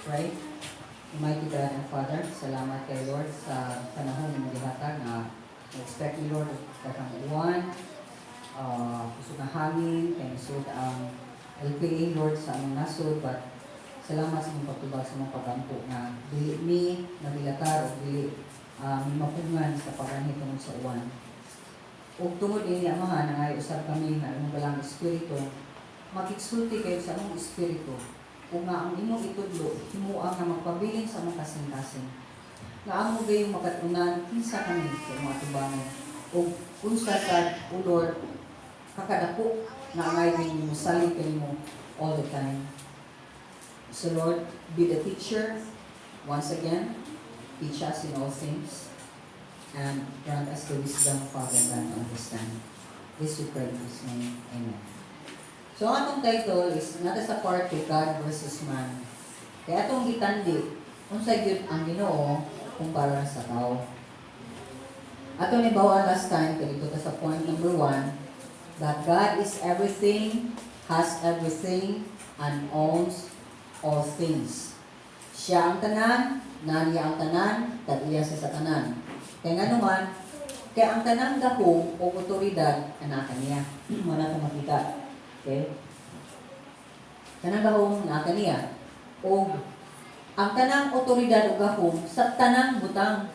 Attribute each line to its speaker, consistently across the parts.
Speaker 1: pray. Almighty God and Father, salamat kay Lord sa panahon ng magihatag na expect ni Lord katang uwan, gusto na hangin, kay isod ang LPA Lord sa among nasod, but salamat sa mong pagtubag sa mong pagampo na dili mi nabilatar o dili mapungan sa pagranhit tungod sa uwan. O tungod ini amahan na ngay usab kami na imong balang espiritu, makiksulti kayo sa among espiritu, o nga ang imong itudlo, himuang na magpabilin sa among kasing-kasing. Nga amo gayong makatunan, kinsa kami sa mga tubangan, o unsa sa ulor, kakadako na ngay din mo salit kayo mo all the time. So Lord, be the teacher once again, teach us in all things, and grant us the wisdom, Father, and to understand. This we pray in His name. Amen. So, ang atong title is nata sa part kay God versus man. Kaya atong gitandi, unsa gyud ang Ginoo kumpara sa tao. Atong nibawan last time, kaya dito sa point number 1, that God is everything, has everything, and owns all things. Siya ang tanan, naniya ang tanan, tag-iya sa tanan. Kaya nga naman, kaya ang tanang gahong o otoridad, anak niya. Wala kang makita. Okay? Tanang gahong na niya. O ang tanang otoridad o gahong sa tanang butang.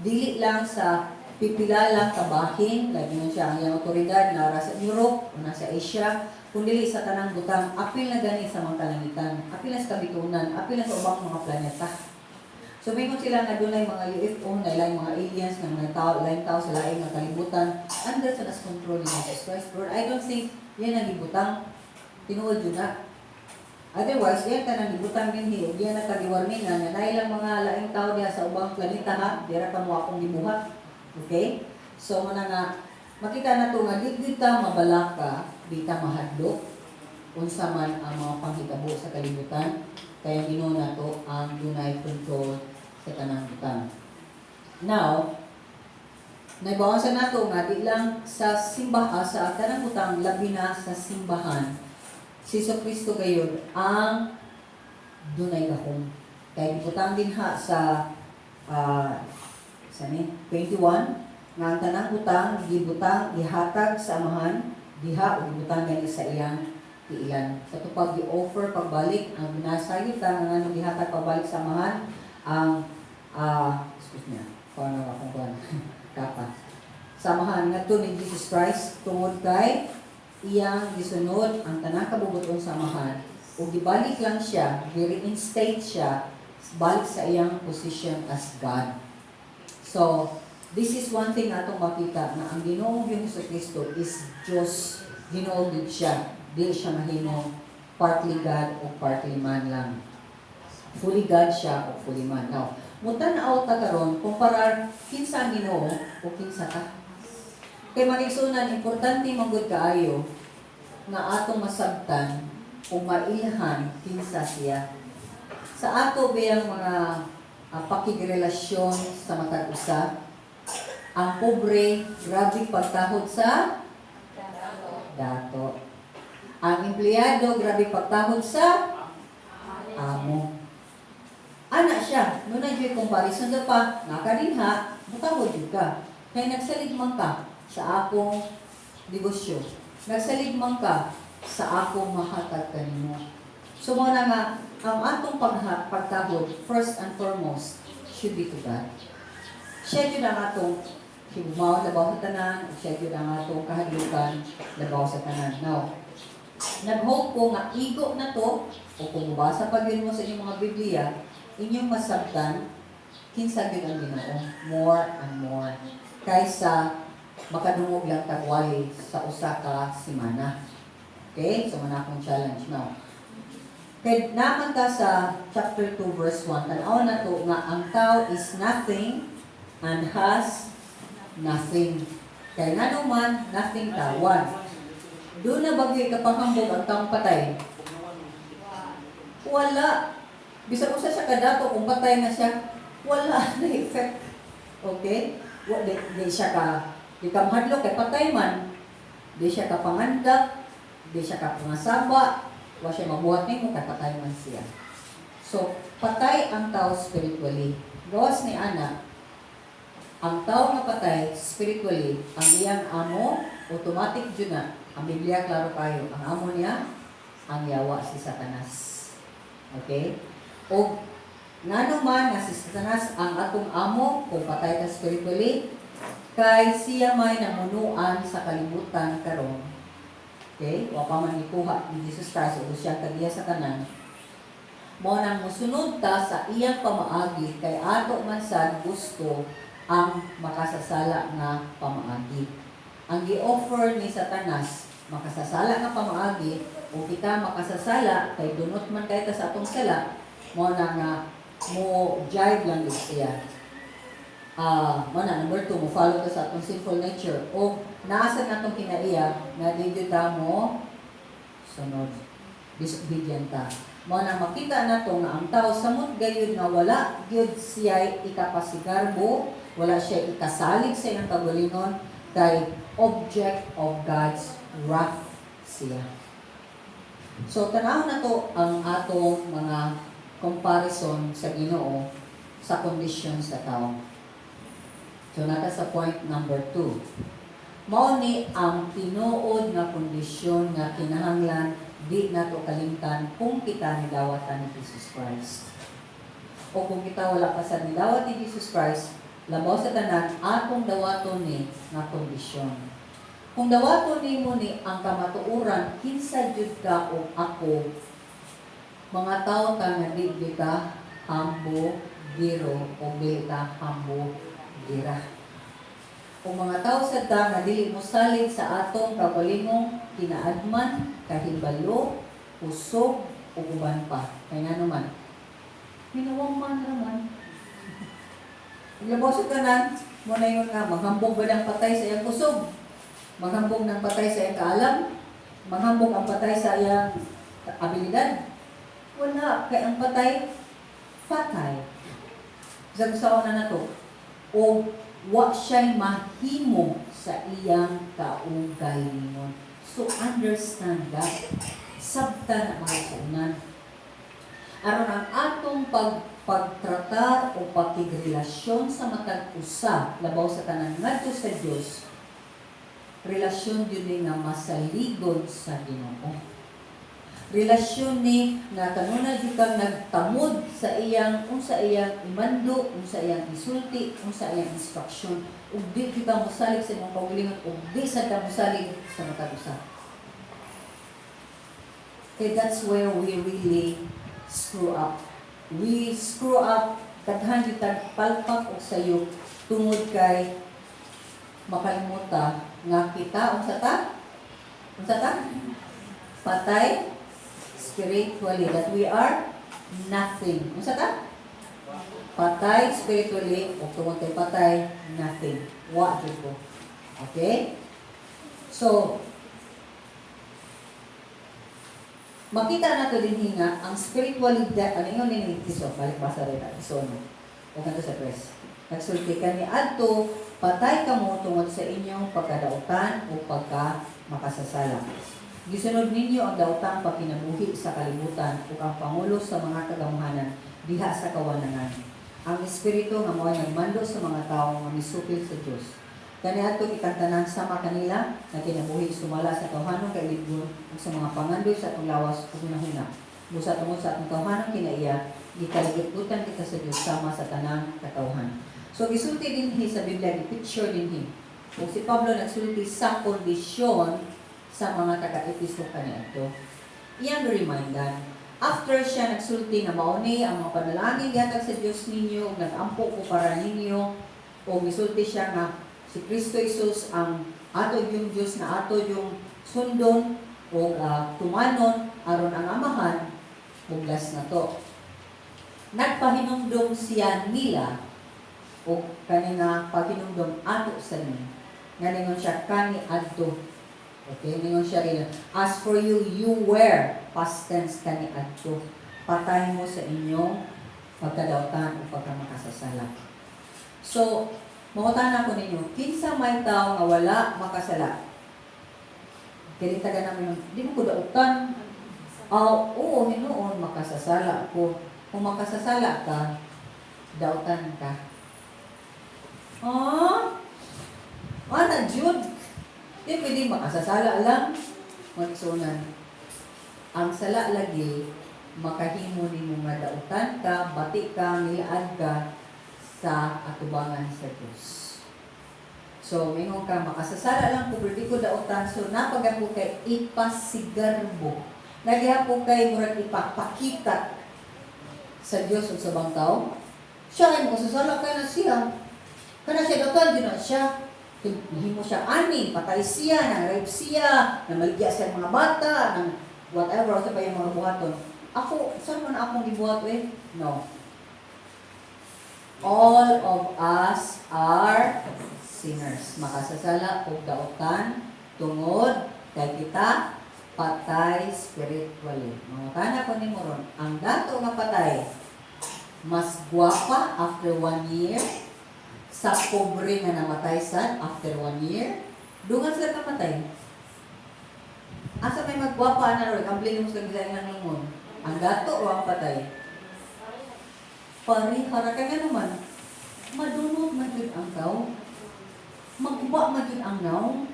Speaker 1: Dili lang sa pipila lang kabahin, like yun siya ang yung otoridad na nasa Europe o nasa Asia, kundi sa tanang butang, apil na gani sa mga kalangitan, apil na sa kabitunan, apil na sa ubang mga planeta. So may kung sila nga doon ay mga UFO, na ilang mga aliens, na mga tao, ilang tao sa laing mga kalibutan, under sa nas control ni Jesus Christ. Lord, I don't think yan ang ibutang. Tinuod yun na. Otherwise, yan ka nang ibutang din hiyo. Yan ang kaliwarningan na ilang mga laing tao diya sa ubang planeta ha. Dira ka mo akong gibuhat. Okay? So muna nga, makita na ito nga, di ka mabalak ka, di ka mahadlok, unsa man ang mga panghitabo sa kalibutan. Kaya Ginoo na to ang dunay control sa tanang butang. Now, naibawasan na to nga, di lang sa simbahan, sa tanang butang, labi na sa simbahan, si Kristo gayon ang dunay gahom. Kaya butang din ha sa 21, nga ang tanang butang, gibutang, gihatag sa amahan, diha o gibutang gani sa iyang ilan. Sa tupag i-offer pagbalik, ang binasayot ka nga nung ihatag pagbalik sa amahan, ang, excuse me, paano akong kuhan, kapat. Samahan nga to ni Jesus Christ, tungod kay iyang gisunod ang tanang kabubuton sa amahan, o gibalik lang siya, i-reinstate siya, balik sa iyang position as God. So, this is one thing atong makita na ang Ginoong Jesucristo is Diyos, Ginoo gid siya. Di siya mahimo partly God o partly man lang. Fully God siya o fully man. Now, mutanaw ta karon kumparar kinsa ang Ginoo o kinsa ka. Kay manissunan importante manggod kaayo nga atong masabtan o mailhan kinsa siya. Sa ato biyang mga pakigrelasyon sa matag usa, ang pobre grabe pagtahod sa dato. Ang empleyado, grabe pagtahod sa amo. Ana siya, nung nag-yung comparison na pa, nakadinha, matawad yun ka. Kaya nagsaligmang ka sa akong negosyo. Nagsaligmang ka sa akong mahatag kanimo. So mga nga, ang atong pagtahod, first and foremost, should be to God. Siya yun ang atong hibumaw, labaw sa tanan, siya yun ang atong kahadlukan, labaw sa tanan. Now, nag-hope ko nga igo na to, o kung mabasa pa yun mo sa inyong mga Biblia, inyong masabtan, kinsa yun ang Ginoo, more and more, kaysa makadungog lang tagwali sa usa ka simana. Okay? So, mana akong challenge now. Kaya naman ka sa chapter 2 verse 1, tanaw na to nga ang tao is nothing and has nothing. Kaya nga naman, nothing tawan. Doon na bagay kapahambog ang taong patay. Wala. Bisa ko siya kadato kung patay na siya, wala na effect. Okay? Di siya ka, di ka mahadlok kay patay man. Di siya ka pangandak, di siya ka pangasaba, wala siya mabuhat nimo kay patay man siya. So, patay ang tao spiritually. Gawas ni Ana, ang tao nga patay spiritually, ang iyang amo, automatic dyan na. Ang Biblia, klaro kayo, ang amo niya, ang yawa si Satanas. Okay? O, nga naman nga si Satanas ang atong amo, kung patay ka spiritually, kay siya may namunuan sa kalibutan karon. Okay? O pa man ikuha ni Jesus Christ, o siya kagiya sa kanan. Mo nang musunod ta sa iyang pamaagi, kay ato man sad gusto ang makasasala nga pamaagi. Ang gi-offer ni Satanas, makasasala nga pamaagi, o kita makasasala, kay dunot man kay ta sa atong sala, mo na nga, mo jive lang din siya. Mo na, number 2, mo follow ta sa atong sinful nature. O naasan atong kinaiya, na dito ta mo, sunod, disobedient ta. Mo na makita na to nga ang tao samot gayud nga wala gyud siya ikapasigarbo, wala siya ikasalig sa iyang kagalingon, kay object of God's wrath siya. So tanaw na to ang atong mga comparison sa Ginoo sa kondisyon sa tao. So nata sa point number 2. Mao ni ang tinuod nga kondisyon nga kinahanglan di nato kalimtan kung kita nidawatan ni Jesus Christ. O kung kita wala pa sa nidawat ni Jesus Christ, labaw sa tanan atong dawaton ni nga kondisyon. Kung dawaton nimo ni ang kamatuoran kinsa jud ka o ako, mga tao ka nga di ka hambo giro o beta hambo gira. Kung mga tao sa ta nga dili mosalig sa atong kabalingong kinaadman, kahibalo, usog o uban pa. Kaya nga naman, minawang man naman. Labaw sa tanan, mo na yun nga, maghambog ba ng patay sa iyang kusog? Maghambog ng patay sa iyang kaalam? Maghambog ang patay sa iyang abilidad? Wala, kaya ang patay, patay. Sagusawa na to. O wa siya'y mahimo sa iyang kaugalingon. So understand that. Sabta na mga kaunan. Aron ang atong pagtratar o pakigrelasyon sa matag usa labaw sa tanan ngadto sa Dios, relasyon yun nga masaligon sa Ginoo. Relasyon ni nga kanuna di kang nagtamod sa iyang unsa iyang imando, unsa iyang isulti, unsa iyang instruction, ug di kita mosalig sa imong kaugalingon, ug di sad ka mosalig sa matag usa. Okay, that's where we really screw up. We screw up, kadhan kita palpak og sayo tungod kay makalimuta nga kita unsa ta? Unsa ta? Patay spiritually, that we are nothing. Unsa ta? Patay spiritually o tungod kay patay nothing. Wa jud ko. Okay? So makita nato din nga ang spiritualidad, ano yung ninitiso, balik basa rin natin, so no, o kanto sa press. Nagsulti ka ni Adto, patay ka mo tungod sa inyong pagkadautan o pagka makasasala. Gisunod ninyo ang dautang pagkinabuhi sa kalibutan o ang pangulo sa mga kagamuhanan diha sa kawanangan. Ang Espiritu nga mo'y nagmando sa mga tao nga misupil sa Diyos. Kani ato ikantanan sama kanila na kinabuhi sumala sa tawhanon kay libgon ug sa mga pangandoy sa atong lawas ug hunahuna. Busa tungod sa atong tawhanon kinaiya, gikaligutan kita sa Dios sama sa tanang katawhan. So gisulti dinhi sa Biblia, gi-picture dinhi. Ug si Pablo nagsulti sa kondisyon sa mga taga-Efeso kaniadto. Iyang remindan after siya nagsulti nga mao ni ang mga panalangin gihatag sa Dios ninyo ug nag-ampo ko para ninyo o gisulti siya nga si Kristo Jesus ang ato yung Diyos na ato yung sundon o tumanon aron ang amahan buglas na to. Nagpahinumdom siya nila o kanina pahinumdom ato sa niya. Nga ningon siya kani adto. Okay, ningon siya rin. As for you, you were past tense kani adto. Patay mo sa inyong pagkadautan o pagkamakasasala. So, mangutan ko ninyo, kinsa may tao nga wala makasala. Kilitagan namin, di mo ko dautan. Oo, hinoon, makasasala ko. Kung makasasala ka, dautan ka. Ah? Ano, Jude? Di pwede makasasala lang. Magsunan. Ang sala lagi, makahimo ni mo nga dautan ka, bati ka, milaad ka sa atubangan sa Diyos. So, mingon ka, makasasala lang po, pwede ko dautan. So, napaga po kay ipasigarbo. Nagya po kay murag ipapakita sa Diyos o sa bangkaw. Siya ay makasasala ka na siya. Kana siya dautan, di na siya. Himo siya ani, patay siya, nang-rape siya, namaligya siya mga bata, nang whatever, sa pa yung mga buhaton. Ako, saan man akong ibuhat eh? No. All of us are sinners. Makasasala o dautan, tungod, kay kita, patay spiritually. Mga kana ko ni Moron, ang dato nga patay, mas guwapa after 1 year, sa pobre nga namatay sad after 1 year, dungan sila namatay. Asa may magwapa na ron, ang blinom sa gisain ng lungon. Ang dato o ang patay? Pari, haraka nga naman. Madunod man yun ang tao. Magba man yun ang naw.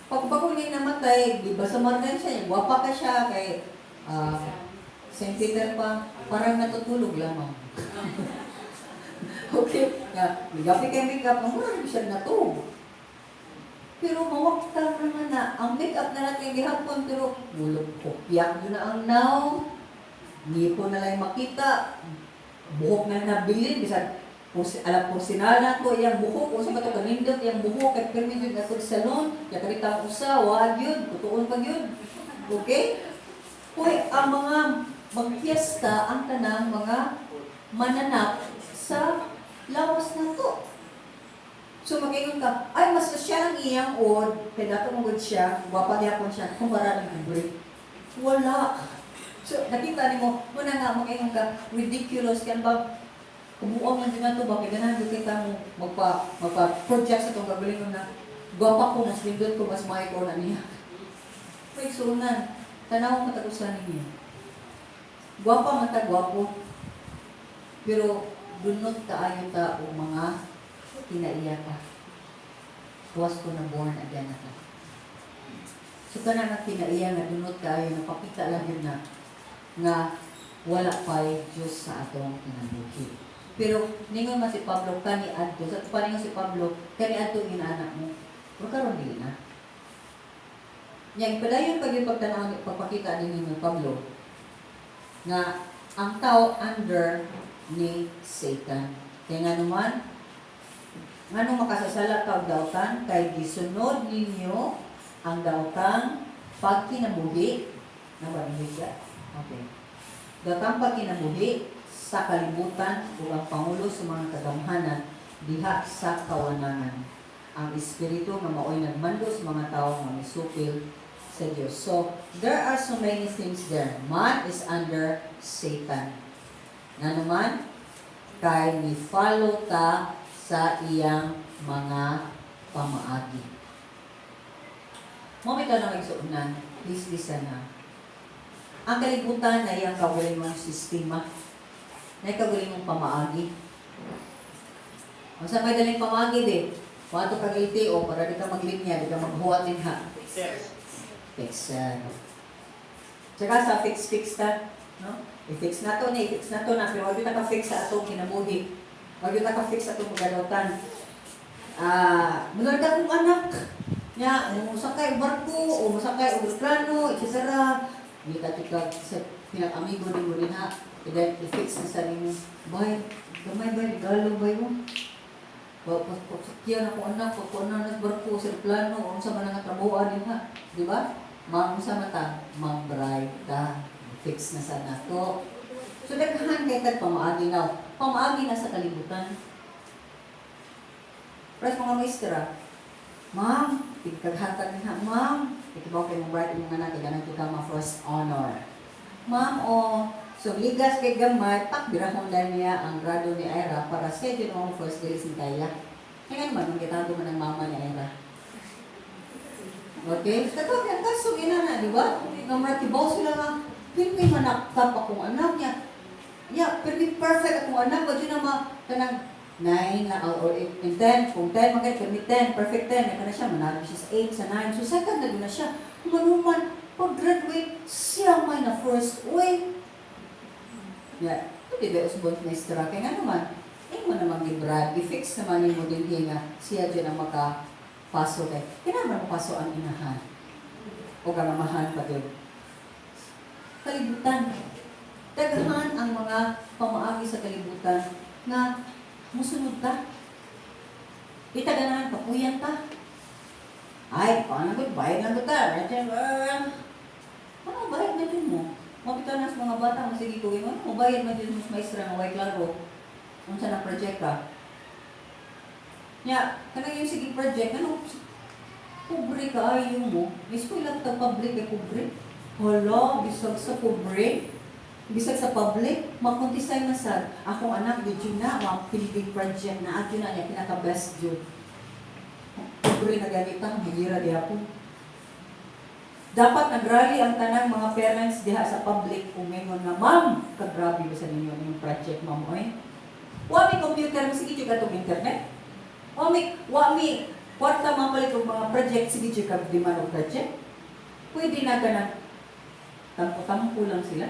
Speaker 1: Pag bago niya namatay, di ba sa margan siya, gwapa ka siya, kay St. Peter pa, parang natutulog lamang. Okay, nga, gabi kay make-up, mura siya na to. Pero mawakta naman na, ang make-up na natin gihapon, pero bulog ko. Piyak yun na ang now. Hindi ko na lang makita. Buhok na nabilin, bisan alam porsinala ko, iyang buhok, o sa bato kanindot, iyang buhok, at permit yun ako sa salon, yung karitang usa, wag yun, tutuon pag yun. Okay? Uy, ang mga magpiesta, ang tanang mga mananap sa lawas na to. So mag-ingon ka, ay mas siya ang iyang od, kaya dato mong good siya, wapagyapan siya, kung maraming libre. Wala. So nakita mo, muna nga mag-ingon ka, ridiculous, kan ba, kumuha man din na ito, bakit ganahan doon kita mo magpa-project sa itong gagaling na, gwapa ko, mas lindot ko, mas mahay ko na niya. Pwede sunan, tanaw mo matagusan niya. Gwapa matagwapo, pero dunot kaayo ta o mga kinaiya ka. Tuwas ko na born again na ka. So ka na kinaiya nga dunot kaayo, napakita lang yun na nga wala pa'y Diyos sa atong kinabuhi. Pero ningon man si Pablo, kani adto, sa paningon si Pablo, kani adto inaanak mo, magkaroon din na. Yang padayon pag yung pagtanaw, pagpakita din ni Pablo, nga ang tao under ni Satan. Kaya nga naman, nga nung makasasala ka og dautan, kay gisunod ninyo ang dautang pagkinabuhi. Nabanig ka? Okay. Dautang pagkinabuhi sa kalibutan o ang pangulo sa mga kagamhanan diha sa kawanangan. Ang espiritu nga maoy nagmando sa mga tao nga misupil sa Dios. So, there are so many things there. Man is under Satan. Nga naman, kay ni-follow ta sa iyang mga pamaagi. Mo ka na magsuunan, please listen na. Ang kalibutan na iyang kagaling mong sistema, na kagaling mong pamaagi. Ang sa may daling pamaagi din, wato kag LTO, para di ka maglinya, di ka maghuwat din ha. Fixer. Tsaka sa fix ta, no? I-fix na to ni, i-fix na to na, pero wag yun naka-fix sa atong kinabuhi. Wag yun naka-fix sa atong magalautan. Munod ka kong anak. Nya, musakay barko, o musakay aeroplano, etc. Hindi ka sa pinag-amigo din mo rin ha. I-fix na sa rin mo. Bay, gamay bay, regalo bay mo. Pagsakyan ako anak, pagkunan na sa barko, sa aeroplano, o sa mga trabuhan din ha. Di ba? Mang sa mata, mang-bright ka. Fix na sa nato. So, daghan kay tag pamaagi na. Pamaagi na sa kalibutan. Pres mga maestra, ma'am, tigkaghatag na, ma'am, ikibaw kayo mong bright yung anak, kaya nang ma first honor. Ma'am, so ligas kay gamay, birahon dahil niya ang grado ni Ira para sa yun ang first grade si Kaya. Kaya naman, nung kitago mo ng mama ni Ira. Okay? Katawag yan, kaso ina na, di ba? Nung ratibaw sila nga, hindi manakta pa kung anak niya. Yeah, pero perfect akong anak, wala yun na kanang 9 na, or 8, and 10, kung 10, magay, permit 10, perfect 10, may na siya, manalo siya sa 8, sa 9, so second na doon na siya. Kung manuman, pag-graduate, siya may na first way. Yeah, hindi ba usbon na istra, kaya nga naman, mo naman gibrad, i-fix naman yung mo din nga, siya dyan ang makapaso kay. Kailangan mo paso ang inahan. O gamamahan pa din. Kalibutan. Daghan ang mga pamaagi sa kalibutan na musunod ka. Itaganahan, kapuyan ka. Ay, paano ba? Bayad lang ka. Ano, bayad na din mo. Mapita na sa mga bata, masigi ko yun. Ano, bayad na din mo sa maestra ng white laro. Kung saan ang project ka. Nya, kanang yung sige project, ano, pobre ka ayaw mo. May school lang ito public ay pobre. Hala, bisag sa pobre. Bisag sa public, makuntisay na sad. Akong anak, yun na, ang building project na at yun na niya, pinaka-best yun. Pobre na ganita, magira di ako. Dapat nag-rally ang tanang mga parents diha sa public kung ngayon nga, ma'am, kagrabe ba sa ninyo yung project, ma'am, oy? Wami computer, sige juga itong internet. Wami, kwarta mapalit ng mga project, sige juga di man o project. Pwede na ka na, tampo-tampo lang sila.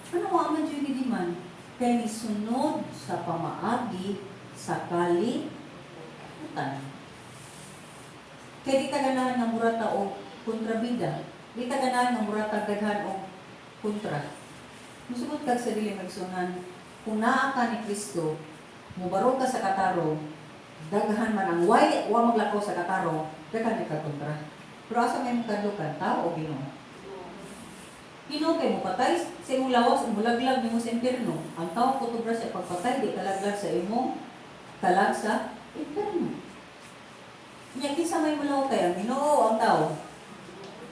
Speaker 1: Ano man dyan ni Diman? Kaya sunod sa pamaagi sa kalibutan. Kaya di taganahan ng murata o kontrabida. Di taganahan ng murata daghan o kontra. Musubot kag sa dili magsunan, kung naa ka ni Kristo, mubaro ka sa kataro, daghan man ang wa maglakaw sa kataro, daghan ni ka kontra. Pero asa may mukadlukan, tao o Ginoo? Ginoo kay mo patay sa imong lawas, mulaglag nimo sa impierno. Ang tao kutubra sa pagpatay, di kalaglag sa imong kalag sa impierno. Nya kinsa may mulaw kay ang Ginoo ang tao?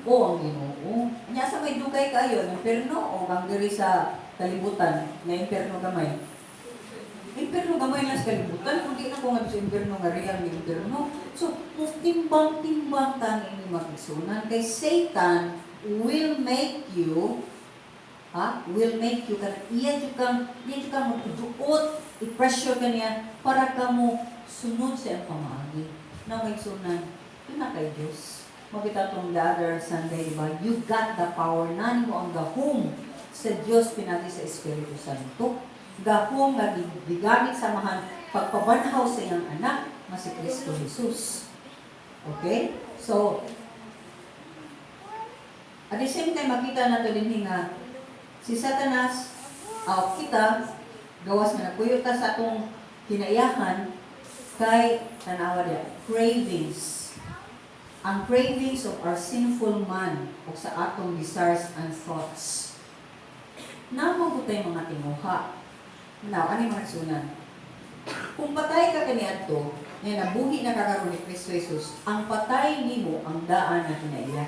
Speaker 1: O ang Ginoo. Nya sa may dugay kayo ng impierno o ang diri sa kalibutan na impierno gamay. Impierno gamay lang sa kalibutan, kundi na ko nga sa impierno nga real ni impierno. So, timbang-timbang tani ni magsunan kay Satan will make you kana iya jud kang magduot, i-pressure ka niya para ka mo sunod sa iyang pamaagi. Na may sunan, yun na kay Diyos. Makita itong the other Sunday, diba? You got the power, nani mo ang gahom sa Diyos pinagi sa Espiritu Santo. Gahom nga gigamit samahan pagpabanhaw sa iyang anak na si Kristo Jesus. Okay? So, at the same time, makita nato din nga si Satanas, kita, gawas na nagpuyota sa atong kinaiyahan kay tanawa niya, cravings. Ang cravings of our sinful man o sa atong desires and thoughts. Namagutay mga tinguha. Now, ano yung mga sunan? Kung patay ka kaniadto, na nabuhi na kakaroon ni Kristo Jesus, ang patay nimo ang daan na kinaiya.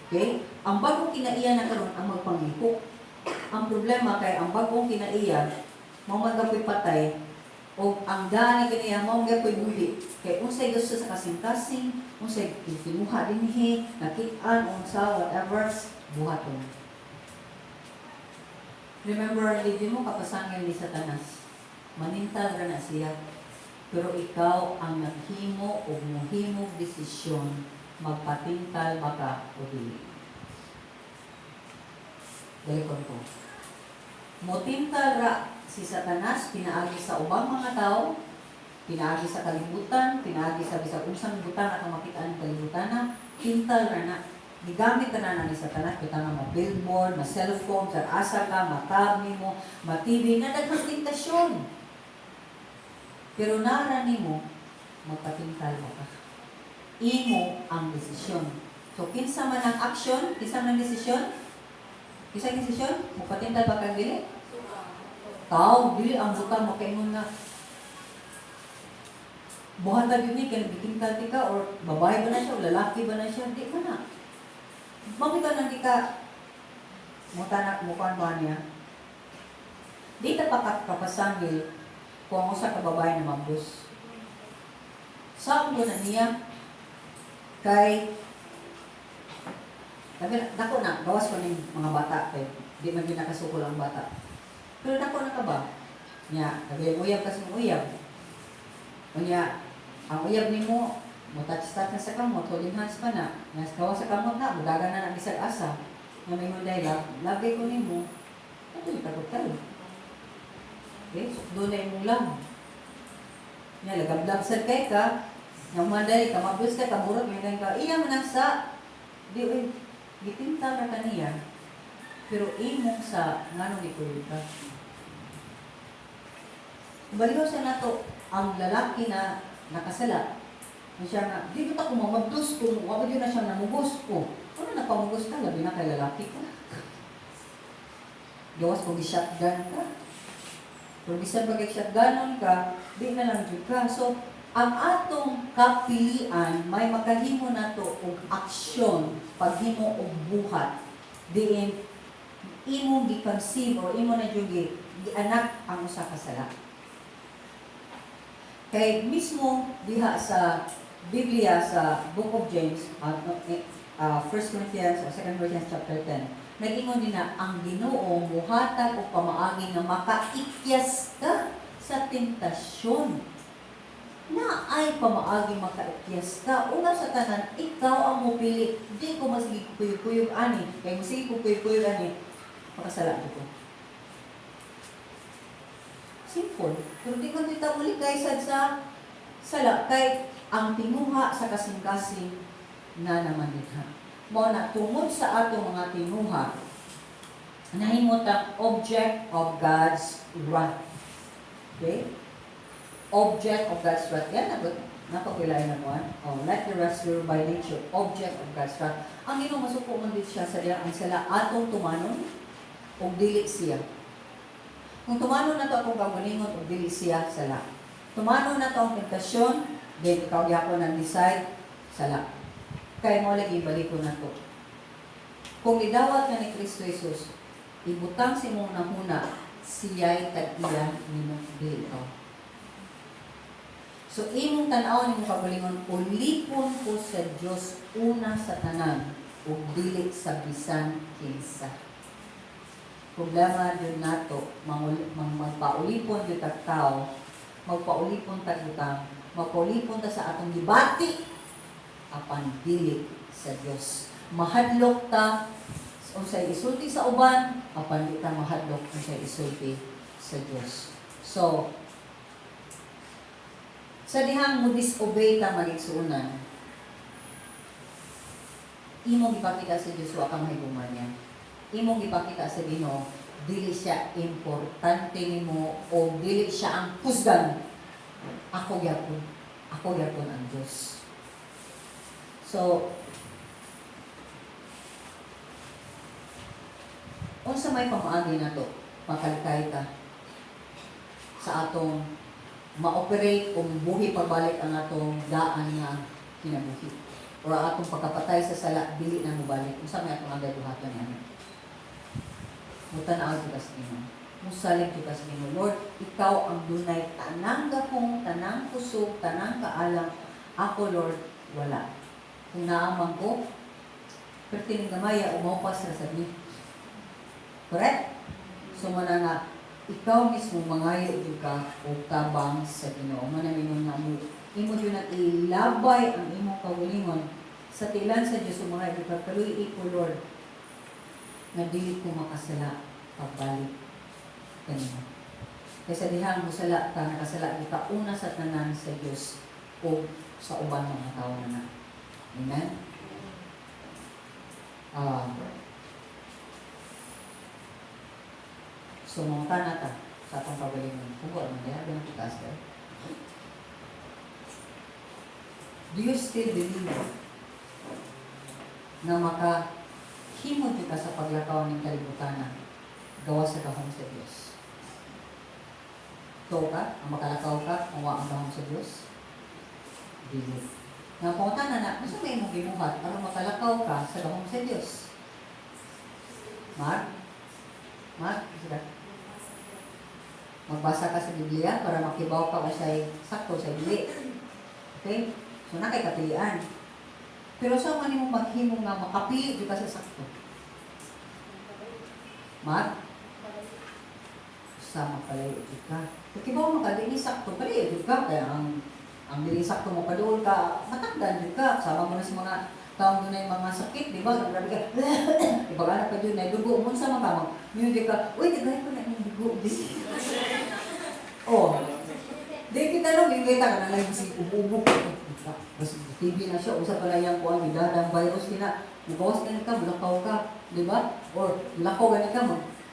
Speaker 1: Okay? Ang bagong kinaiya na karon ang magpangihok. Ang problema kay ang bagong kinaiya, mao magapoy patay, o ang daan ni kinaiya, mao magapoy buhi. Kay unsay gusto sa kasing-kasing, unsay tinuha dinhi, nakit-an, unsa, whatever, buhaton. Remember, ang video mo, kapasangil ni Satanas. Manintal ra na siya. Pero ikaw ang naghimo o muhimog desisyon, magpatintal baka o dili. Dalikon ko. Motintal ra si Satanas, pinaagi sa ubang mga tao, pinaagi sa kalibutan, pinaagi sa bisag unsang butan at makitaan ng kalibutan na, tintal ra na. Gigamit na ni Satanas, kita nga ma-billboard, ma-cellphone, asa ka, ma-tab mo, ma-TV, na daghang tentasyon. Pero narani mo, magpatintal mo ka. Imo ang desisyon. So, kinsa man ang action, kinsa man ang desisyon, kinsa ang desisyon, magpatintal ba kang dili? Tao, dili ang butang makaingon nga. Buhatan yun ni, kaya bitintal ka, or babae ba na siya, o lalaki ba na siya, di ba na? Makita na di ka, mukhaan ba niya? Di ka pa kapasangil kung ako sa kababae na mabus. Saan ko na niya? Kay, dako na, gawas ko ng mga bata. Kay, Di man yun nakasukol ang bata. Pero nako na ka ba? Nya, uyab kasi ng uyab. Unya, ang uyab ni mo touch-touch na sa kamot, holding hands pa na. Nas kawa sa kamot na, budagan na ng isang asa. Nga may mo dahil, lagay ko ni mo. Ito yung takot tayo. Okay, so doon na yung lang. Nya, lagab-lab sa kay ka, nga manday ka, mabus ka, kaburot, may ka, iya man sa, di, gitinta ka kaniya. Pero imong sa, ngano ni Kuya ka. Baliw sa nato, ang lalaki na nakasala, siya nga, di ba ko mamabdos ko, wabag yun na siya namugos ko. Ano na pamugos ka, labi na kay lalaki ko. Gawas kung i-shotgun ka. Kung bisan pag-shotgunon ka, di na lang dyan ka. So, ang atong kapilian, may makahimo na to og aksyon, paghimo og buhat, diin, imong gi-conceive o imo na dyan gi-anak ang usa ka sala. Kay mismo diha sa Biblia sa Book of James, 1 Corinthians o 2 Corinthians chapter 10, nag-ingon din na ang Ginoo muhatag o pamaagi nga makaikyas ka sa tentasyon. Na ay pamaagi makaikyas ka. Una sa tanan, ikaw ang mupili. Di ko masigi kuyog-kuyog ani. Kay masigi ko kuyog-kuyog ani, makasala ko. Simple. Pero di ko dito muli kaysad sa sala. Kay ang tinuha sa kasing-kasing na naman ditha. Mo na tungod sa atong mga tinuha, nahimot ang object of God's wrath. Okay? Object of God's wrath. Yan, napapilay na mo. Like the rest, you're by nature, object of God's wrath. Ang inong masuko man dito siya sa diya, ang sala atong tumanon o dili siya. Kung tumanon na to akong kagulingon o dili siya, sala. Tumanon na to ang tentasyon, then ikaw gyapon ang decide, sala. Kaya mo lagi ibalik ko na to. Kung idawat na ni Kristo Jesus, ibutang si mong nahuna, siya'y tag-iya ni mo dili ikaw. So, imong tanaw ni mong kagulingon, ulipon ko sa Diyos una sa tanan, o dili sa bisan kinsa. Problema yun nato, magpaulipon yun tag-tao, magpaulipon tag-utang, magpaulipon ta sa atong gibati, apan dili sa Dios. Mahadlok ta unsay isulti sa uban, apan di ta mahadlok unsay isulti sa Dios. So, sa dihang mo disobey ta maligsuunan, imong ipakita sa Dios wa ka mahiguman niya. Imong ipakita sa Ginoo dili siya importante nimo o dili siya ang kusgan. Ako gyapon ang Diyos. So, unsa may pamaagi na to, makalikay ta sa atong ma-operate kung buhi pagbalik ang atong daan nga kinabuhi. O atong pagkapatay sa sala, dili na mubalik. Unsa may atong agad buhaton namin. Mutanaw kita sa Ginoo. Musalig kita sa Ginoo. Lord, ikaw ang dunay tanang gapong, tanang kusog, tanang kaalam. Ako, Lord, wala. Kung naamang ko, pertining gamaya, umaupas na sa ni. Correct? So, mana nga, ikaw mismo mangayo yung ka o tabang sa Ginoo. Manamingon na mo, imo yun at ilabay ang imong kagulingon sa tilan sa Diyos o mga ipagkaluy ko, Lord, na dili ko makasala pagbalik kanina. Kaysa dihang musala ka, nakasala kita una sa tanan sa Diyos o sa ubang mga tao na. Amen? So, mga tanata sa atong pagalingon. Huwag naman yan, ganun tikas ka. Do you still believe na makahimod ka sa paglakaw ng kalibutan gawa sa kahong sa Diyos? Ito ka, ang makalakaw ka, mawa ang kahong sa Diyos? Dili. Nga pangutan na, gusto may mong ginuhat, ano makalakaw ka sa kahong sa Diyos? Mark? Sila? Magbasa ka sa Biblia para makibaw ka o sa'y sakto sa dili. Okay? So, na kay kapilian. Pero sa man mong maghimo nga makapili di ka sa sakto. Sama palayo ka. Kakibaw mo ka, di sakto palayo ka. Kaya ang dili sakto mo pa doon ka, matagdan din ka. Sama mo na sa mga taong doon na yung mga sakit, di ba? Grabe ka, ibaga pa doon na dugo mo sa mga music ka, uy, nagay ko na yung dugo. Oh, di kita nung, yung kita ka na lang si ububog. Mas TV na siya, usa pala yung kuha, may dadang virus kina, magawas ka ka, mulakaw ka, di ba? Or mulakaw ka ka,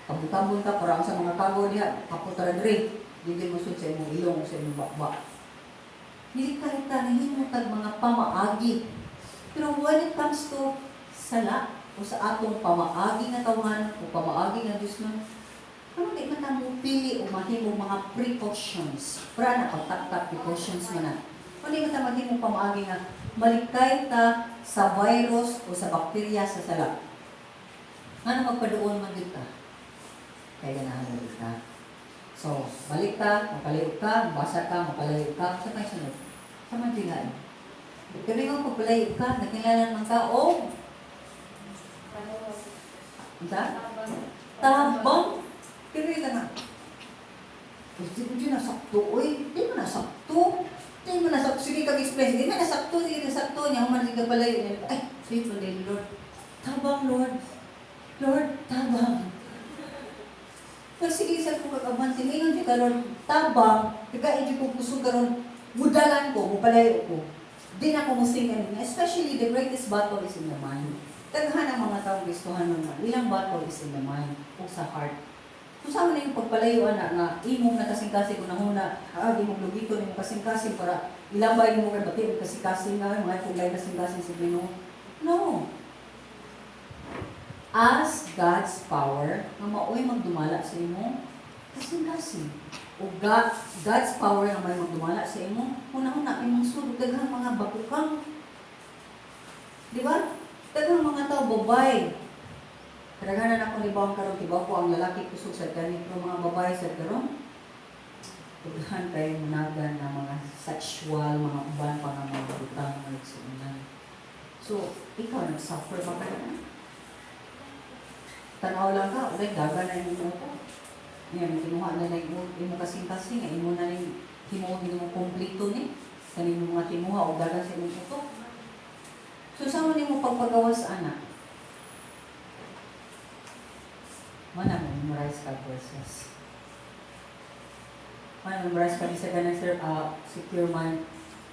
Speaker 1: kabutambon ka, parang sa mga kago niya, kaputara dre, hindi mo sud sa imong ilong, sa imong bakbak. Hindi kahit tanihin mo tag mga pamaagi. Pero when it comes to sala, o sa atong pamaagi nga tawahan, o pamaagi nga Diyos nun, ano di man na mo pili o mahimo mga precautions. Para na pagtaktak precautions mo na. Ano di man na mahimo pamaagi nga malikay ta sa virus o sa bakterya sa sala. Ano magpadoon man dito? Kaya ganahan mo dito. So, balik ka, mapalayo ka, basa ka, mapalayo ka, sa may sunod. Sa mandigaan. Kaya nga pagpalayo ka, nakilala ng tao. Ano? Tabang. Pero ka na. Hindi na sakto, oy. Hindi mo na sakto. Hindi mo na sakto. Sige kag-explain. Hindi mo na sakto. Hindi na sakto. Hindi mo na palayo. Ay, sweet mo din, Lord. Tabang, Lord. Lord, tabang. Pero sige, sa kong kakabansin, ngayon di ka, Lord, tabang. Kaya hindi ko puso ka, Lord, mudalan ko, mupalayo ko. Di na ako musing kanina. Especially, the greatest battle is in the mind. Taghan ang mga taong gustuhan naman. Ilang battle is in the mind o sa heart. Kung saan na yung pagpalayuan na imong na kasing-kasing ko na huna, di mong lugito na yung kasing-kasing para ilambay mo kay bati yung kasing-kasing na, mga kulay kasing-kasing sa Ginoo. No. Ask God's power na maoy magdumala sa imo kasing-kasing. O God's power na may magdumala sa imo, una-una, imong sulod, daghang mga bakukang. Di ba? Daghang mga tao, babay. Kadaghanan ako ni Bawang karon tibaw ko ang lalaki kusog sa ganit ng mga babae sa karon. Daghan kay munagan na mga sexual, mga uban pa nga mga utang mga igsuunan. So, ikaw nag-suffer ba ka na? Tanaw lang ka, ulit daga na yung mo ko. Yan, kinuha na yung kasing-kasing, imo na yung himuha mo kumplito ni. Kanin mo mga timuha o daga sa imong putok. So, saan mo pagpagawas anak? Mana mo memorize ka verses. Mana memorize ka sa ganang secure mind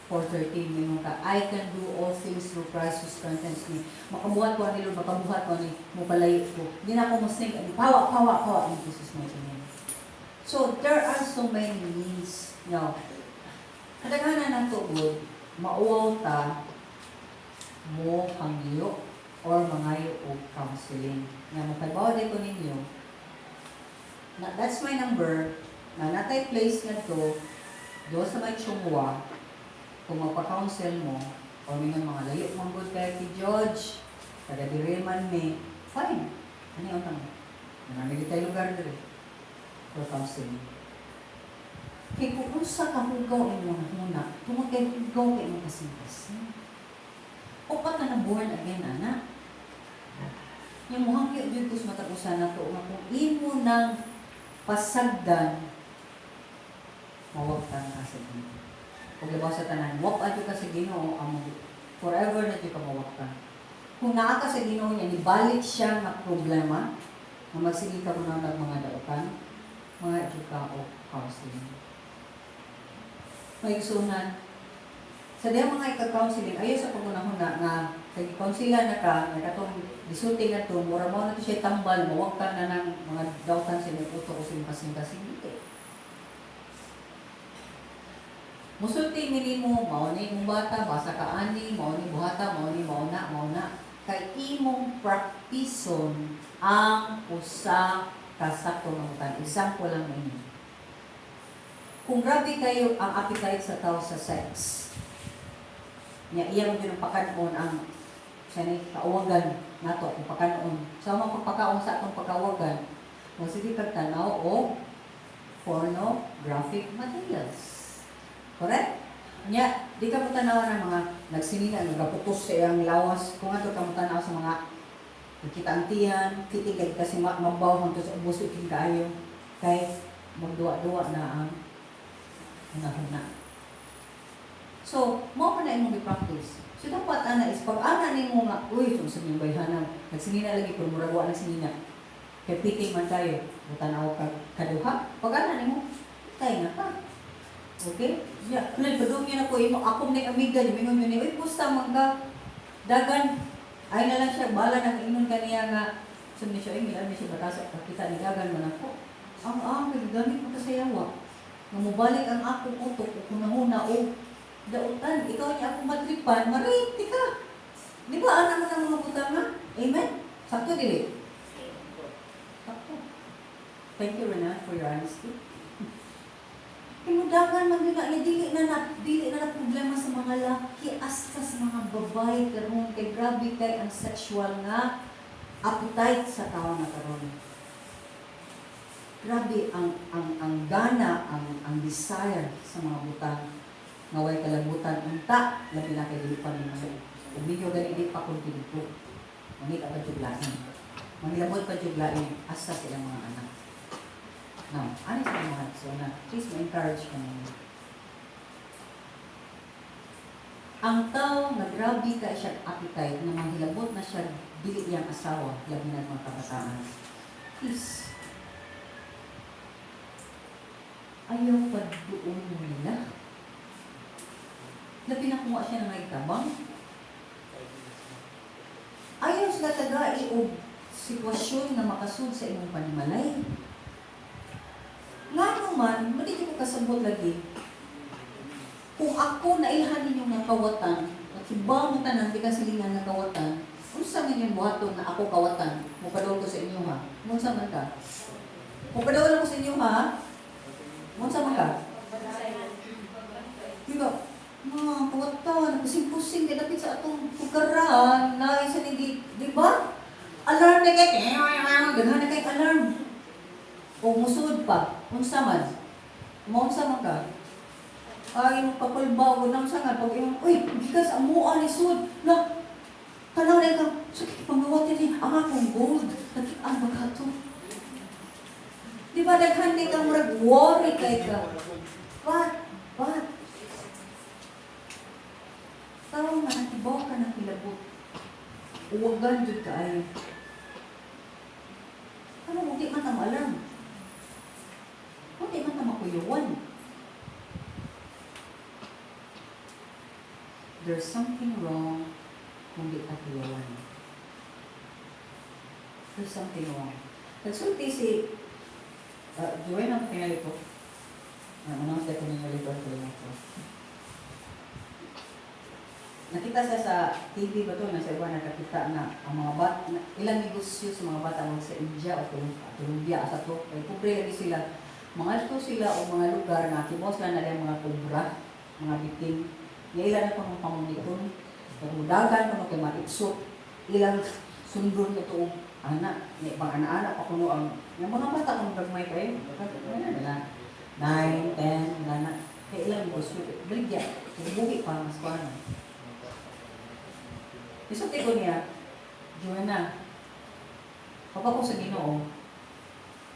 Speaker 1: 4:13 mingo ka. I can do all things through Christ who strengthens me. Makabuhat ko ani Lord, makabuhat ko ani mo palayo ko. Di na ako musing pawa in Jesus mighty name. So there are so many means. Now, kadaghanan ng tuod, mauwaw ta mo hangyo or mangayo o counseling. Nga magpalbawa din ko ninyo, na that's my number, na natay place nga to, doon sa may tsungwa, kung magpa-counsel mo, o mingon mga layo mong good kaya ki George, kada direman me, fine. Ano yung tanong? Nanamigit tayo lugar dito for counseling. Kaya kung sa kahugaw mo na muna, kung magkahugaw kayo mo kasing-kasing, o pa ka na born again, anak? Yung muhang yun ko sa matapusan na to, kung imo ng pasagdan, mawagtan ka sa Ginoo. Kung labaw sa tanan, wag ato ka sa Ginoo, forever na di ka mawagtan. Kung naa ka sa Ginoo niya, nibalik siya na problema, na magsige ka mo na ng mga dautan, mga eduka o counseling. May gusunan, sa diya mga ika-counseling, ayaw sa pagunahon na nag-counsela na ka, katong disulti nga to, mura mo na to siya tambal, mawag ka na ng mga dautan sa mga puto o sa kasing-kasing dito. Musulti nili mo, mauni mong bata, basa ka ani, mauni buhata, mauni mauna. Kay imong praktison ang usa kasakto ng utan. Example lang ninyo. Kung grabe kayo ang appetite sa tao sa sex, niya iya mo din ang pakanon ang sanay kauwagan nato ang pakanon. So ang pagpakaon sa atong pagkawagan, mo sige kag tanaw o pornographic materials. Correct? Nya di ka mo tanaw ng mga nagsinina nagaputos sa iyang lawas kung ato ka mo tanaw sa mga Kita ang tiyan, kitigay kasi mabaw hangtod sa ubuso king kaayo. Kay magduwa-duwa na ang huna-huna. So, mo pa na imong i-practice. So, dapat ana is pag ana nimo nga, uy, so sa inyong bayhanan, nagsinina lagi kung murawa ng sinina. Kay piting man tayo, butanaw ka kaduha. Pag ana nimo, tayo na ka. Okay? Yeah, kunay padungin ako imo akong ni amiga, mingon ni, uy, pusta man ka. Dagan ay na lang siya bala nang ingon kaniya nga sumni siya ay milan siya batasa kita ni dagan man ako. Ang gamit mo sa yawa. Nga mobalik ang akong utok kung nahuna o dautan, ikaw niya akong matripan, mariti ka. Di ba, anak mo ng mga butanga? Amen? Sakto, dili? Sakto. Thank you, Rena, for your honesty. Pinudagan man yun na, dili na problema sa mga laki, hasta sa mga babae, karon kay grabe kay ang sexual nga appetite sa tao na karon. Grabe ang gana, ang desire sa mga butang. Ngaway kalabutan, unta, labi na kay dilipan mo sa uminyo ganit pa kung dito. Manita pa juglain. Manilabot pa juglain, hasta silang mga anak. Now, ano sa mga so na, please ma-encourage ka naman. Ang tao na grabe ka siya appetite, na manghilabot na siya dili niyang asawa, labi na mga kabataan. Please, ayaw pa doon nila. Labi na kumuha siya ng naitabang. Ayaw sila tagai o sitwasyon na makasud sa imong panimalay. Nga naman, mali ko kasabot lagi. Kung ako nailhan ninyong nakawatan, at iba mo tanan, di kasi lingan nakawatan, kung sa mga buhaton na ako kawatan, mupadawal ko sa inyo ha, kung sa man ka? Mupadawal ko sa inyo ha, kung sa man ka? Diba? Mga kawatan, pusing-pusing, kinapit sa atong pugaran, na isa ni di ba? Alarm na kayo, ganahan na kayo alarm. O musud pa, unsa man. Maunsa man ka. Ay, magpapalbaw, unang sangat, pag yung, uy, bigas, amuan ni sud. Na, tanaw na ka, sakit pangawatin ni, ang akong gold. Nakitaan ba ka to? Di ba, naghandi ka murag, worry kay ka. What? Tao nga, natibaw ka ng kilabot. Uwagan dyan ka ay. Ano, hindi man ang alam. Hindi man makuyawan. There's something wrong kung di ka kuyawan. There's something wrong. Nagsulti si Joanne ang pinalito. Anong sa ko ninyo ko ito. Nakita siya sa TV ba ito, nasa iba nakakita na ang mga bata, ilang negosyo sa mga bata mga sa India o Colombia, sa to, ay pobre lagi sila. Mga ito sila o mga lugar na kibos na nila mga kubra, mga biting. Nga ilan na itong pamuniton, pagmudagan mo kay matiksot, ilang sundon ito o anak, may pang anak-anak pa kuno ang mga bata kung gagmay kayo, nila 9, 10, nana, kaya ilang negosyo, baligya, bugi pa, mas paano. Isulti ko niya, Joanna, papa ko sa Ginoo,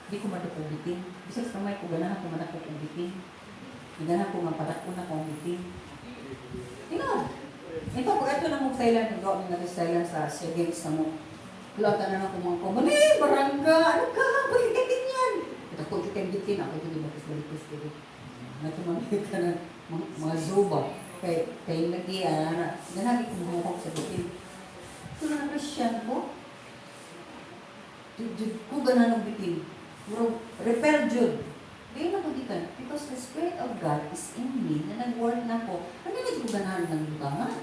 Speaker 1: di ko madapugitin. Bisag sa may ko ganahan ko madapugitin. Ganahan ko mapadako na kong bitin. Tingnan. Ito, pag ito na mong silent, ang gawin natin silent sa games na mo. Lata na lang kung mga kumali, barangga, ano ka, balikitin yan. Ito ko, ikan bitin, ako ito di batis-balikus ko. Natumamit ka na mga zuba. Kaya lagi, ganahan ko mumuhok sa bitin. Ito na Christian ko. Kung ganahan ng bitin. Repel Jude. Kaya nakugitan, because the Spirit of God is in me, na nag-work na ko, paninig ko ganahan ng lutangan.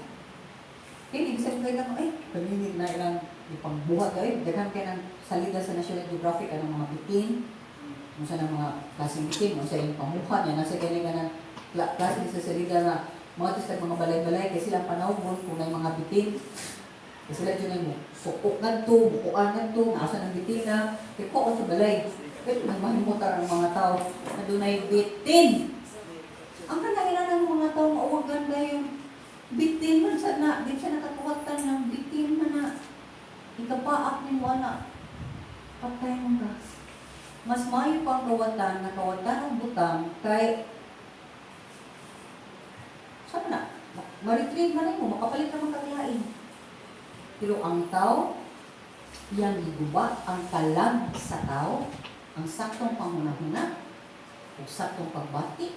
Speaker 1: Kaya ibig sabihin ko, ay, paninig na ilang ipangbuhat kayo. Daghan kayo ng salida sa National Geographic, anong mga bitin, kung saan ang mga klaseng bitin, kung saan yung pamuha niya, nasa ganyan ka ng klase sa salida na mga tistag mga balay-balay, kasi silang panawon kung na yung mga bitin. Kasi sila dyan mo, sukukan to, bukuan to, nasa ng bitin na, kaya ko sa balay. Kaya nagmahimutan ang mga tao na doon ay bitin. Ang kanailan ng mga tao, mauwagan ba yung bitin man sana, di siya nakatuwatan ng bitin man na.
Speaker 2: ikapaak ni mo anak, patay mo ka. Mas mayo pang kawatan na kawatan ng butang kay saan na? Ma-retrieve man mo, makapalit naman kaglain. Pero ang tao, yang giguba, ang kalag sa tao, ang saktong pangunahuna, o saktong pagbati,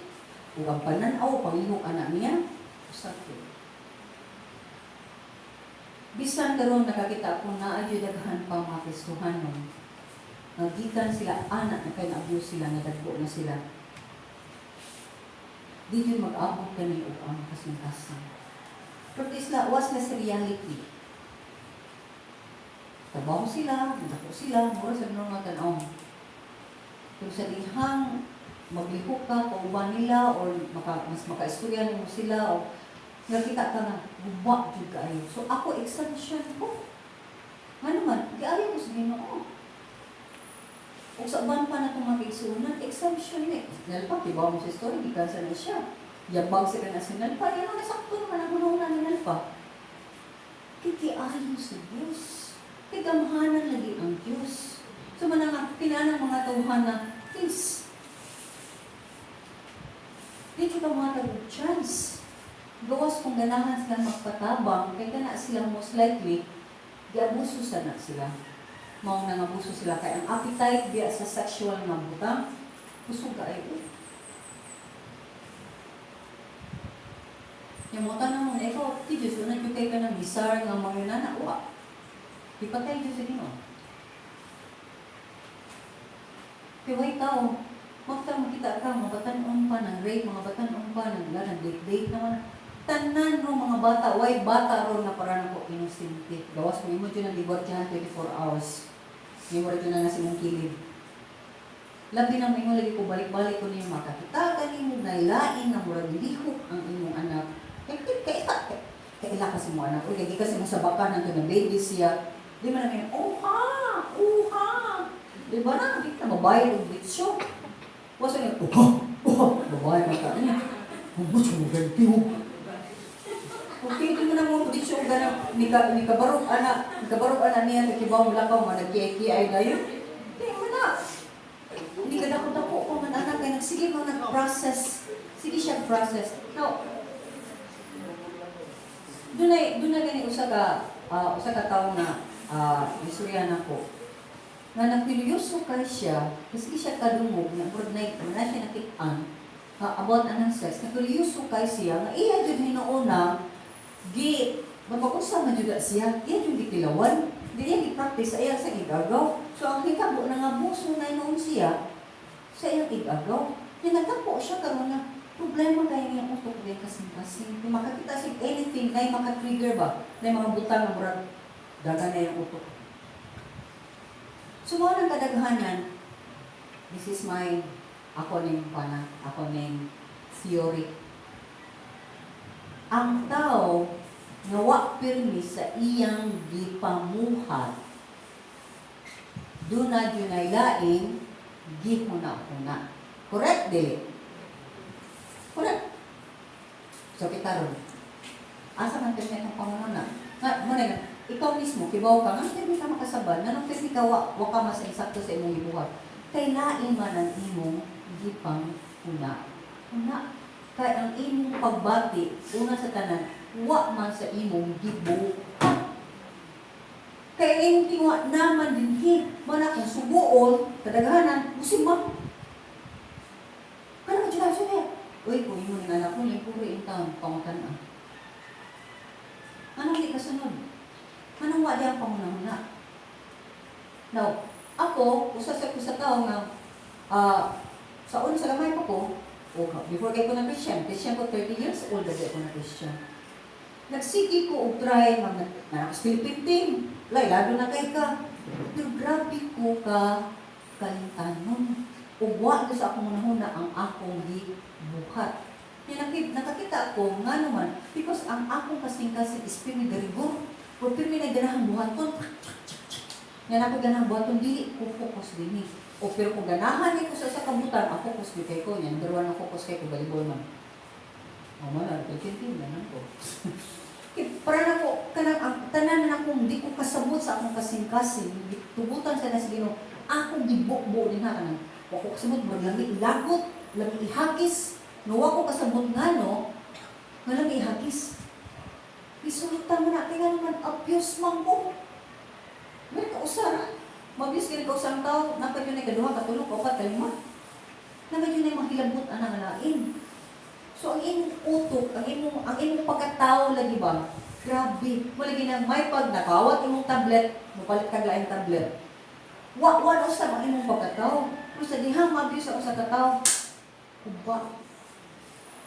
Speaker 2: o ang pananaw, pangihok anak niya, o sakto. Bisan karon nakakita ko na ayudaghan pang mga Kristohan nun. Nagikan sila, anak na kaya na-abuse sila, nadagpo na sila. Di yun mag-abot kami o ang kasing-kasing. Pero isla, was na sa reality. Trabaho sila, nadako sila, mura sa mga tanaw. Pero sa dihang maglihok ka, kauban nila, o mas maka-istorya mo sila, o nakita ka na, guba jud kaayo. So ako, exemption ko. Nga naman, di-ayaw ko sa Ginoo. O sa uban pa na itong mga kaigsunan, exemption eh. Nalpa, diba mo sa story, di kansa na siya. Yabang sila na si Nalpa, yan ang nasakto naman ang hunahuna ni Nalpa. Kikiayo sa Diyos. Kigamhanan lagi ang Diyos. So manang pinanang mga tauhan na, please, dito ka mga tawag chance. Gawas kung ganahan silang magpatabang, kaya na silang most likely, di-abuso sana sila. Maong nangabuso sila kaya ang appetite biya sa sexual nga butang, kusog ka ay yung mga tanong mo na ikaw, ti Diyos, unang yung kayo ka ng bizarre nga mga nana, uwa. Di pa tayo Diyos sa Ginoo. Kaya way tao, makita ka, mga batanon pa ng rape, mga batanon pa ng date naman. Tanan ro mga bata, way bata ro na para na ko inusinti. Gawas mo, imo dyan ang libot dyan 24 hours. Imo rin na nasa imong kilid. Labi na mo lagi ko balik-balik ko niyo makakita, galing mo nailain na murag lihok ang imong anak. Kaila kasi mo anak, o lagi kasi mo sa baka na ito na baby siya. Di ba namin, uha! Di ba na, di na mabayad ang bitsyo. Wasa niya, babayad ang ka niya. Ang bitsyo mo ganti mo. Okay, di mo na mo bitsyo ganang, ni kabarok anak niya, nakibaw mo lang ka, mga nagkiay-kiay gayon. Di mo na. Hindi ka dako-dako kung man anak ay nagsige mo nag-process. Sige siya process. Now, doon na gani usa ka tao na istorya na ko. Nga nagpilyoso ka siya, kasi siya kadungog, na siya nakitaan, about anang sex, nagpilyoso ka siya, nga iya dyan hinoona, mapakusa man dyan siya, iya dyan gitilawan, di niya di-practice, ayaw sa igagaw. So ang hitabo na nga buso na inoon siya, sa iyang igagaw. Yung nagtapo siya karon na, problema kayo niyang utok din kasing-kasing. Kung makakita siya anything, na yung makatrigger ba, na yung mga butang na murag, daga na yung utok. So mga ng kadaghanan, this is my, ako ning theory. Ang tao, nawa pirmi sa iyang gipamuhat, doon na yun ay laing, gihuna-huna. Correct, Dili? Correct. So, kita ron. Asa man pirmi ang panguna? Muna ikaw mismo, kibaw ka, nga pirmi ka makasabal, nanong pirmi ka, wa ka mas eksakto sa imong ibuhat. Kay lain man ang imong gipang-huna. Kaya ang imong pagbati, una sa tanan, wa man sa imong gibuhat. Kaya yung tinga naman din mana kung subuon, kadaghanan, musimang. Kaya ka siya niya. Uy, kung yung mga anak ko, yung puri yung taon, pangutan na. Anong di kasunod? Anong wadi ang pangunahuna? Now, ako, usasap ko sa tao nga, sa una sa lamay ko, before kayo ko na Christian ko 30 years old, kasi ako na Christian. Nagsigi ko og try nga Philippine team. Lado na kay ka. Pero grabe ko ka kalintanon. Ug wa ko sa akong unahuna ang akong gibuhat. Nakakita ko nga naman because ang akong kasing-kasing is pirmi garigor. O pirmi na ganahang buhaton. Nga ako ganahang buhaton, dili ko focus din. O pero kung ganahan ni ko sa kabutan, ang focus ko kay ko. Yan, daruan ang focus kay ko, balibol man. O man, nagpilipin, ganan ko. Para na ko, kanang ang tanan na akong di ko kasabot sa akong kasing-kasing, tubutan sa na sa Ginoo, akong gibukbo din ha kanang wa ko kasabot mo lami lagot, lami ihagis, no wa ko kasabot ngano, nga lami ihagis. Isulutan mo na kay nga naman abuse man ko. May kausara. Mabiyos kini kausang tao, napad yun ay kaduha, katulog, kapat, kalima. Naman yun ay mahilabot anang alain. So, ang imong utok, ang imong pagkatao lagi ba? Grabe. Malagi na may pag nakawat imong tablet, mupalit kag laing tablet. Wa usab ang imong pagkatao. Pero sa dihang mabiyos ako sa katao, kuba.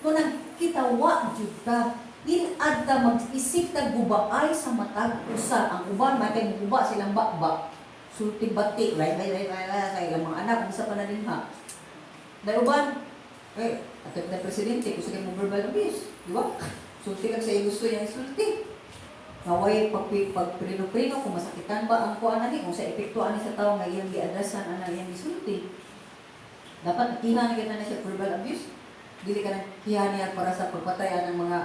Speaker 2: Kung nagkita, wa jud ta. Din adta mag-isip ta gubaay sa matag usa. Ang uban may kay guba silang bakbak. Sulti bati, right, sa ilang mga anak, isa pa na din ha. Dahil uban, at na presidente, gusto kayo mo verbal abuse, di ba? Sulti lang sa iyo gusto yan, sulti. Naway, pag prino-prino, kung masakitan ba ang kuha na ni, kung sa epektuan ni sa tao nga iyang di-adrasan, ana iyang sulti. Dapat ihan kita na siya verbal abuse. Dili ka na hihan niya para sa pagpatayan ng mga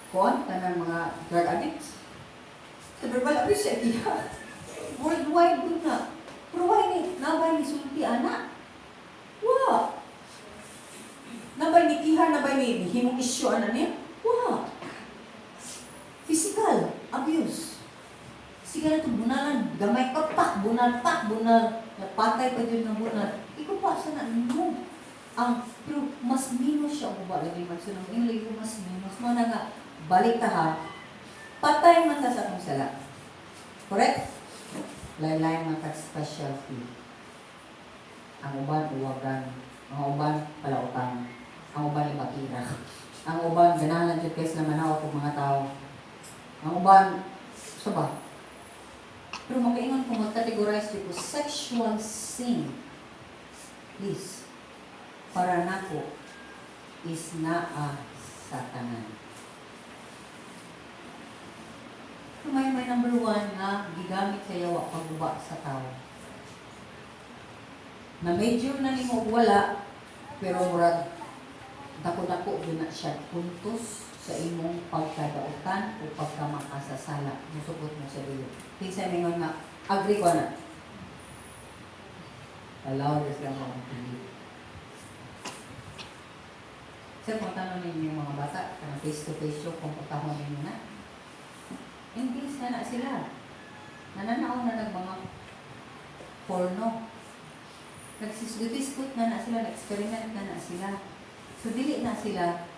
Speaker 2: kuha, ng mga drug addicts. Sa verbal abuse siya, iha. Worldwide doon na. Pero why ni, nabay ni sulti, anak? Wow! Nabay ni Kiha, nabay ni himong issue ana niya? Wow! Physical abuse. Sige na ito, bunalan, gamay ka pak, bunal, napatay pa din ng bunal. Ikaw pa, sana mo. Pero mas minus siya ang ba, lagi magsunong, yung lagi mas minus. Mo na nga, balik ka ha, patay man ta sa akong sala. Correct? Lain-lain man specialty. Ang uban, uwagan. Ang uban, palautan. Ang uban, ibakira. Ang uban, ganahan dyan kes na manaw kong mga tao. Ang uban, saba. Pero makaingon kung mag-categorize dito, sexual sin. Please, para nako is naa sa tanan. May number 1 na gigamit sa yawa pagguba sa tao. Na major na ni mo wala, pero murag dako-dako din na siya puntos sa imong pagkadautan o pagkamakasasala. Musugot mo sa dilo. Kinsa mingon nga, agree ko na. Allow this lang akong pili. Sir, kung tanong ninyo yung mga bata, kung face-to-face yung kung patahon ninyo na, English na sila. Nananaon na mga porno. Nagsisgut-isgut na sila, nag-experiment na sila. So, dili na sila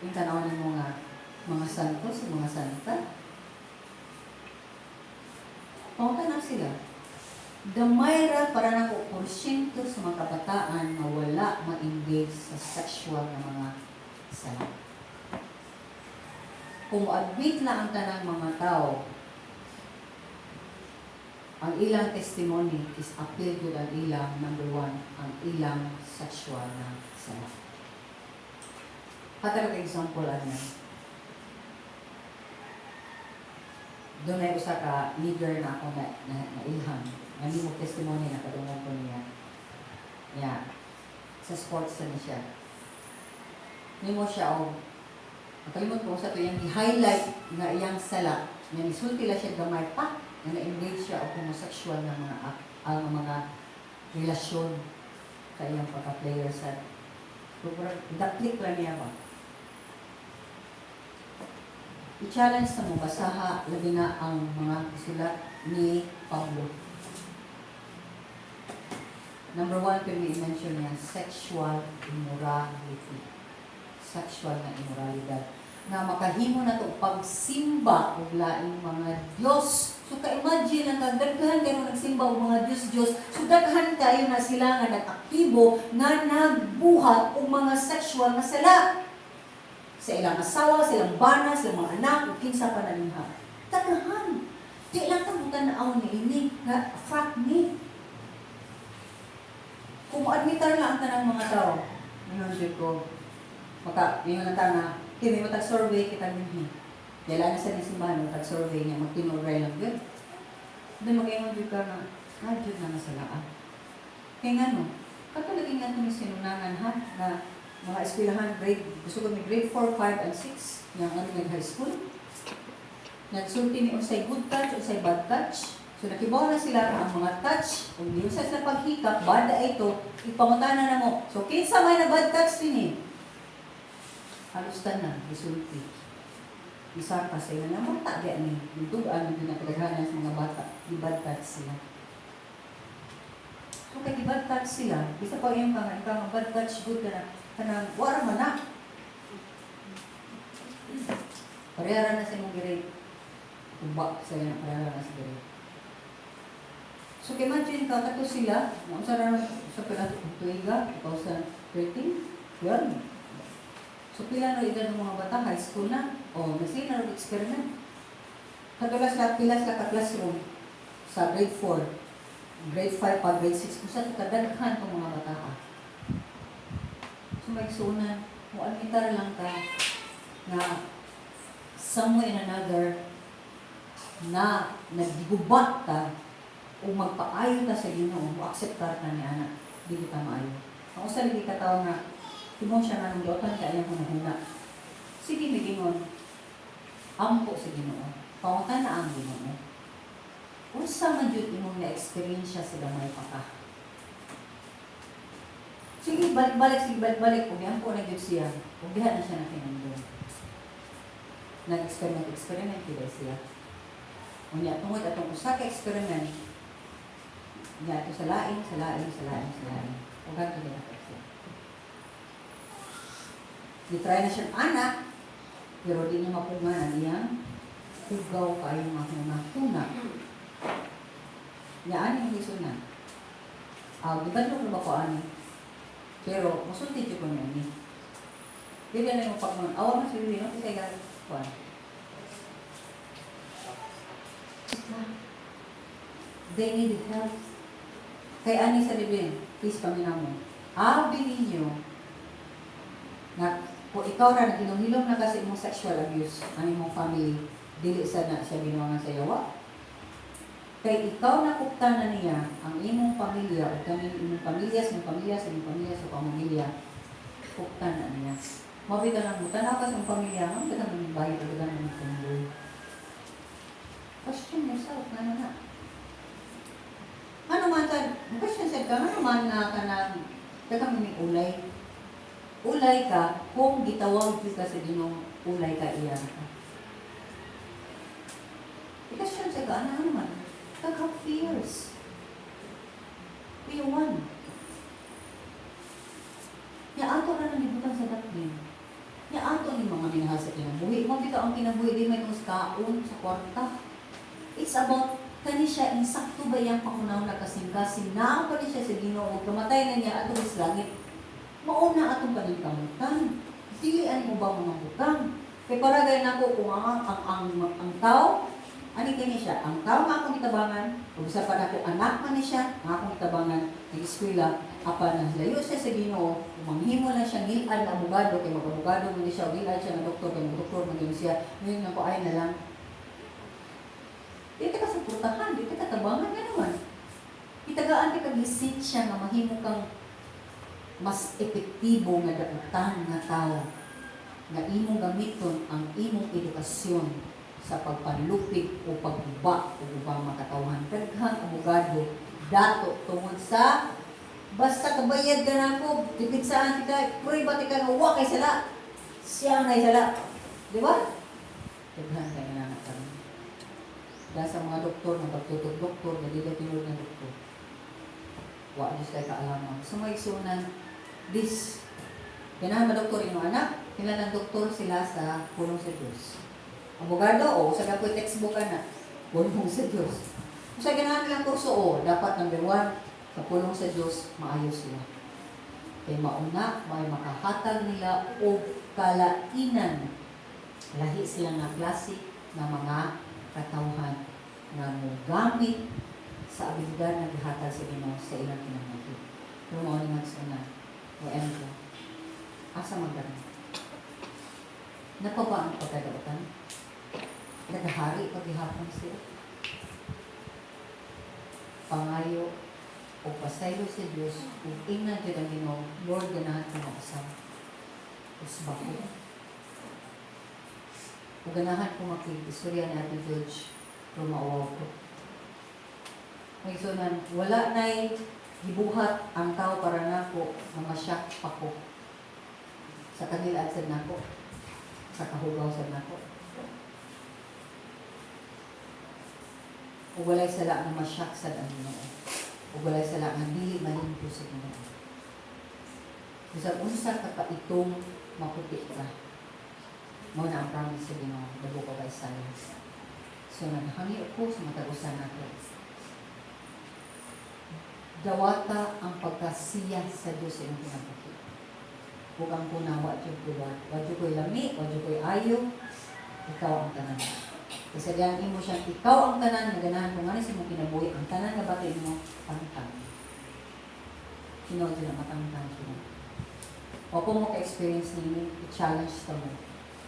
Speaker 2: yung tanawan ng mga santos, mga santa. Pauta na sila. Damayra para na ko porsyento sa mga kabataan na wala ma-engage sa sexual na mga sala. Kung admit na ang tanang mga tao, ang ilang testimony is appeal to ang ilang, number 1, ang ilang sexual na sala. Patag example ano. Doon ay usa ka leader na ako na ilham. Ano mo testimony na kadungog ko niya. Yeah. Sa sports na siya. Nimo siya o makalimot ko sa ito yung i-highlight na iyang sala na nisulti lang siya gamay pa na na-engage siya o homosexual na mga relasyon sa iyang pagka-player sa daklik lang niya ba. I-challenge na mo basaha labi na ang mga sulat ni Pablo. Number 1, can we mention niya, sexual immorality. Sexual na immoralidad. Na makahimo na ito pagsimba o laing mga Diyos. So ka-imagine ang daghan kayo nagsimba o mga Diyos. So daghan kayo na sila nga nag-aktibo nga nagbuhat o mga sexual na sila. Sa ilang asawa, sa ilang bana, sa ilang mga anak, o kinsa pa na niya. Daghan. Di lang tamutan na ako ni ini nga fact ni. Kung admitar lang ang tanang mga tao, minunod ko, mingon lang tayo na, may matag-survey kita niya. Kailangan sa nisimbahan, matag-survey niya, magtinuray lang yun. Then mag-ingon ka na, Diyos na nasalaan. Kaya nga no, katulagin nga ito ni sinunangan ha, na mga eskwelahan, gusto ko may grade 4, 5, and 6, yung high school. nagsulti ni unsay good touch, unsay bad touch. So nakibaw na sila nga ang mga touch, kung di usas na paghikap, bada ito, ipangutana na mo. So kinsa may na bad touch din eh. Halos tanan, isulti. Isa pa sa na naman tabi ni, dugaan na pinakadaghanan sa mga bata, di bad touch sila. So kay di bad touch sila, isa pa yung ikaw bad touch good na, kanang wala man na. Parehara na sa imong grade. Kubak sa yan, parehara na sa grade. So, imagine ka, kato sila, sa pila, tuiga, 2013, yan. So, pila na edad ng mga bata, high school na, o, nasi na experiment. Katulas na, pila sa ka-classroom, sa grade 4, grade 5 pa, grade 6, kung saan kadaghan ng mga bata ka. So, may sunan, kung almitar lang ka, na somewhere in another, na nagigubat ka, o magpaayo ka sa Ginoo, o akseptar ka ni anak, di kita maayo. Ang usa lagi ka tao nga, timo siya nga nung dotan ka ayang hunahuna. Sige, may Ginoo. Ampo sa Ginoo. Pangutan na ang Ginoo. Unsa man jud imong na-experience sa gamay pa ka. Sige, balik-balik. Kung ampo na jud siya, kung diha na siya nakinandun. Nag-experiment kita siya. Unya, tungod atong usa ka experiment, niya ito sa lain. O ganito din ako siya. Di-try na siyang anak, pero di niya mapunganan niyang tugaw kayong mga tuna. Yaan yung hiso na. Di ba ito ba ko ani? Pero, masulti ko niya ni. Di ba na yung pagmang, awa mas yun, no? Kasi gano'n ko. They need help. Kay ani sa libin, please paminaw mo. Abi ninyo, na kung ikaw ra naginumilom na kasi imong sexual abuse, ang imong family, dili sa na siya ginawa sa yawa. Kay ikaw nakuptan na niya ang imong pamilya, o kami imong pamilya, sa pamilya, kuptan na niya. Mabita lang mo, tanaw ka sa pamilya, ang dagang ng bahay, dagang ng pamilya. Question yourself, na. Ano man ka, question said ka, ano man na ka na, dagang may ulay. Ulay ka, kung gitawag ka sa Ginoo, ulay ka iya ka. Question said ka, ano man, kag-have fears. Be one. Ya ato na nalibutan sa daplin. Ya ato ni mga minahal sa kinabuhi. Mo bitaw ang kinabuhi di may kaon sa kwarta. It's about kani siya insakto ba yang pakunaw na kasing-kasing na pa ni siya sa Ginoo kamatay na niya ato sa langit. Mauna atong paningkamutan. Dili ani mo ba mga butang? Kay para gay nako kung ang tao ani kini siya, ang tao nga akong itabangan, ug sa pa nako anak man ni siya, nga akong itabangan ng eskwela, apan na layo siya sa Ginoo, manghimo na siya ngil-an na abogado, kay mag-abogado man siya, ngil-an siya na doktor, kay doktor man siya, ngayon na ko ay na lang. Dito ka sa putahan, dito ka tabangan nga naman. Itagaan ka kag-isip siya nga mahimo kang mas epektibo nga daotan nga tao, nga imong gamiton ang imong edukasyon sa pagpanlupig o pagbuba o ubang makatawhan. Daghang abogado, dato tungod sa basta kabayad ka na ako, tipid saan tika, puri ba tika nga uwa kay sala, siya na sala. Di ba? Daghan kayo na kami. Dahil sa mga doktor, na pagtutok doktor, nalila tinulog ng doktor. Wa Diyos kay kaalaman. So may isunan, this, kailangan ma-doktor yung anak, kailangan doktor sila sa pulong sa Diyos. Abogado, o sa gapoy textbook ka na, pulong sa Diyos. Kung sa ganahan nilang kurso, dapat number 1, sa pulong sa Diyos, maayos sila. Kaya mauna, may makahatag nila o kalainan. Lahi sila na klase na mga katawhan na gamit sa abilidad na gihatag sa Ginoo sa ilang kinamati. Pero mo ni magsuna, o ento, asa magdami. Napaba ang pagkadautan? Nagahari paghihapon siya. Pangayo o pasaylo sa Diyos, kung ingnan dyan ang Ginoo, Lord, ganahan ka na usap. Usbako. Ug ganahan ko makikistorya ni Ate George pero maawaw ko. May sunan, wala na'y gibuhat ang tao para nako na masyak pa ko sa kanila at sa nako, sa kahugaw sa nako. Ug walay sala na masyak sa Ginoo. Ug walay sala nga dili malimpo sa Ginoo. Bisag unsa ka pa itong maputi ka. Mo na ang promise sa Ginoo, bago ka kay Isaiah. So naghangi ako sa matag-usan nato. Dawata ang pagkasiya sa Diyos sa iyong pinapakita. Huwag ang kunawa, Diyos ko ba? Wadyo ko'y lami, wadyo ko'y ayo, ikaw ang tanan. Kasi ganin mo siyang ikaw ang tanan, naganahan mo nga sa mong kinabuhi, ang tanan nga batin mo, pangtang. Sino din ang matangtang siya. O kung mo ka-experience ninyo, i-challenge ka mo.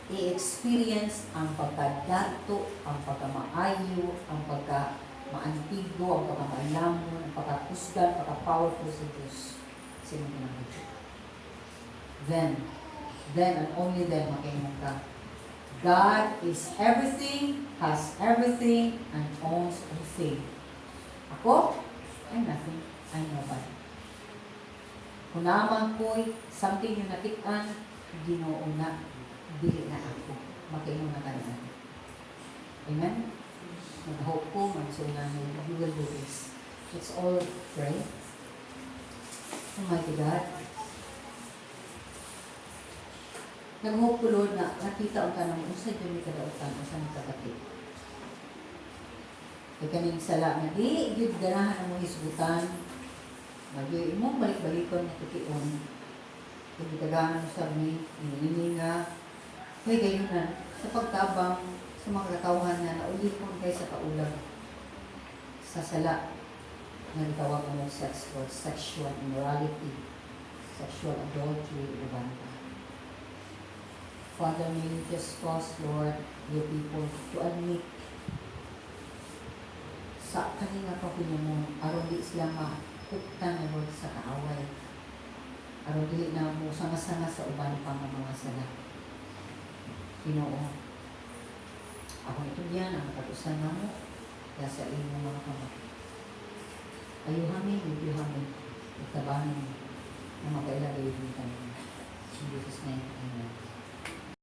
Speaker 2: I-experience ang pagkadato, ang pagkamaayo, ang pagkamaantigo, ang pagkamailamon, ang pagkakusgan, pagka-powerful sa Diyos. Sino pinakita? Then and only then, makainong ka. God is everything, has everything, and owns everything. Ako, I'm nothing, I'm nobody. Kung naman ko'y something yung natikan, Ginoo na, dili na ako. Makainong na kanan. Amen? Mag-hope ko, mag-sunahin, you will do this. Let's all pray. Almighty God, nag-hope ko, Lord, na nakita ang tanong mo sa dyan may kadautan o sa nagkakapit. Kaya kaning sala na di, yun ganahan ang mong hisgutan. Nagyoy mo, balik-balikon na tukion. Kaya gitagahan mo sa amin, inini nga. Kaya gayon na, sa pagtabang, sa mga katawhan na nauli ko kayo sa kaulag. Sa sala, na itawag mo sex for sexual immorality, sexual adultery, ubanta. Father, may you just cause, Lord, your people to admit sa kanina pa mo, aron di sila makuktan na Lord sa kaaway. Aron di na mo sanga-sanga sa uban pa mga sala. Ginoo, ako ito diyan, ang katusan na mo, kaya sa iyong mga kamay. Ayuhamin, ayuhamin, itabahin mo, na magkailagay din kami. In Jesus' name, amen.